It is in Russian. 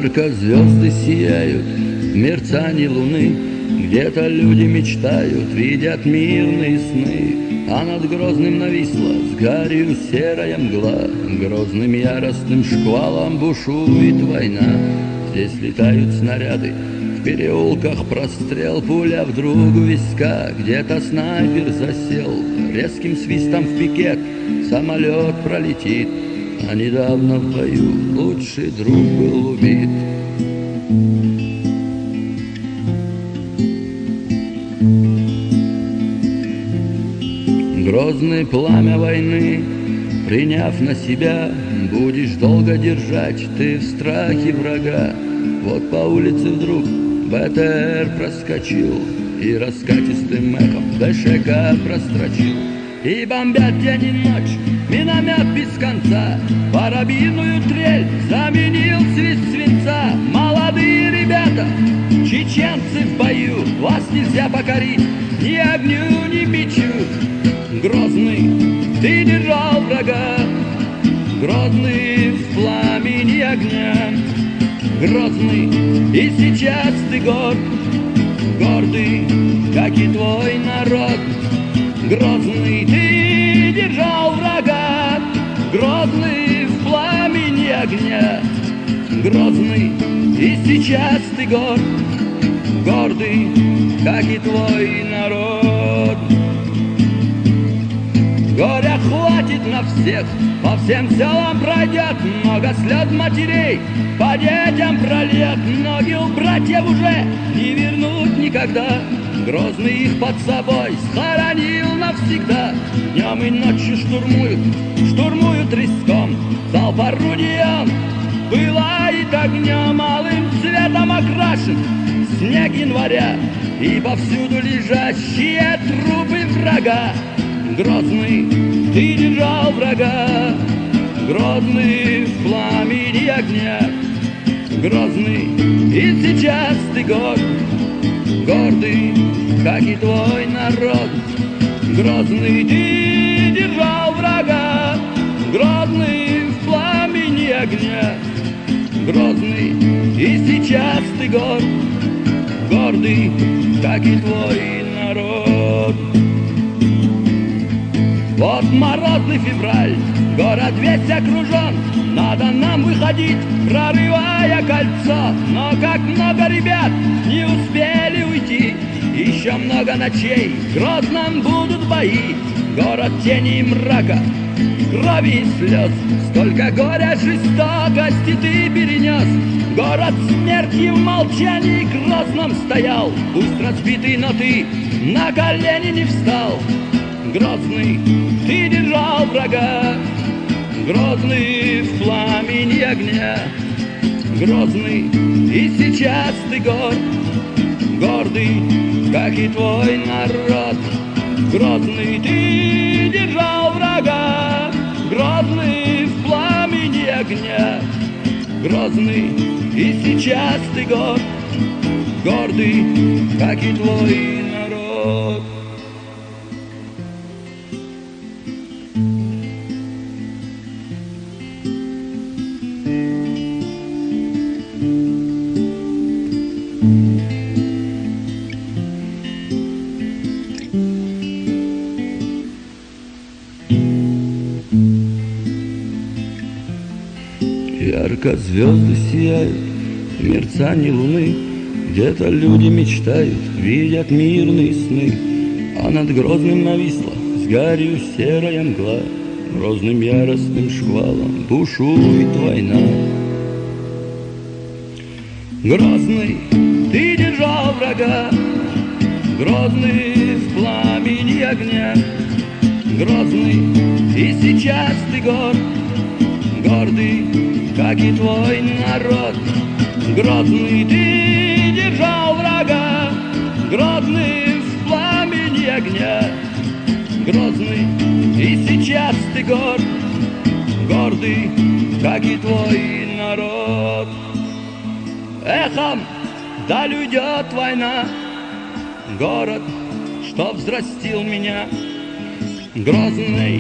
Ярко звезды сияют в мерцании луны, где-то люди мечтают, видят мирные сны. А над Грозным нависла с гарью серая мгла, грозным яростным шквалом бушует война. Здесь летают снаряды, в переулках прострел, пуля вдруг у виска, где-то снайпер засел. Резким свистом в пикет самолет пролетит, а недавно в бою лучший друг был убит. Грозное пламя войны, приняв на себя, будешь долго держать ты в страхе врага. Вот по улице вдруг БТР проскочил и раскатистым эхом ДШК прострочил. И бомбят день и ночь, миномет без конца, парабинную трель заменил свист свинца. Молодые ребята, чеченцы в бою, вас нельзя покорить ни огню, ни бичу. Грозный, ты держал врага, грозный в пламени огня. Грозный, и сейчас ты горд, гордый, как и твой народ. Грозный, ты держал врага, грозный в пламени огня. Грозный, и сейчас ты горд, гордый, как и твой народ. Горя хватит на всех, по всем селам пройдет, много слез матерей по детям прольет. Ноги у братьев уже не вернуть никогда, Грозный их под собой схоронил навсегда. Днем и ночью штурмуют риском, залп орудий он пылает огнем, алым цветом окрашен снег января и повсюду лежащие трупы врага. Грозный, ты держал врага, грозный в пламени огня. Грозный, и сейчас ты горд, гордый, как и твой народ. Грозный, ты держал врага, грозный в пламени огня. Грозный, и сейчас ты горд, гордый, как и твой народ. Вот морозный февраль, город весь окружен, надо нам выходить, прорывая кольцо. Но как много ребят не успели уйти, еще много ночей в Грозном будут бои. Город тени и мрака, крови и слез, столько горя, жестокости ты перенес. Город смерти в молчании Грозном стоял, пусть разбитый, но ты на колени не встал. Грозный, ты держал врага, грозный в пламени огня. Грозный, и сейчас ты горд, гордый, как и твой народ. Грозный, ты держал врага, грозный в пламени огня. Грозный, и сейчас ты горд, гордый, как и твой народ. Ярко звезды сияют в мерцании луны, где-то люди мечтают, видят мирные сны. А над Грозным нависла с гарью серая мгла, грозным яростным шквалом бушует война. Грозный, ты держал врага, грозный в пламени огня. Грозный, и сейчас ты горд, гордый, как и твой народ. Грозный, ты держал врага, грозный в пламени огня. Грозный, и сейчас ты горд, гордый, как и твой народ. Эхом даль уйдет война, город, что взрастил меня. Грозный,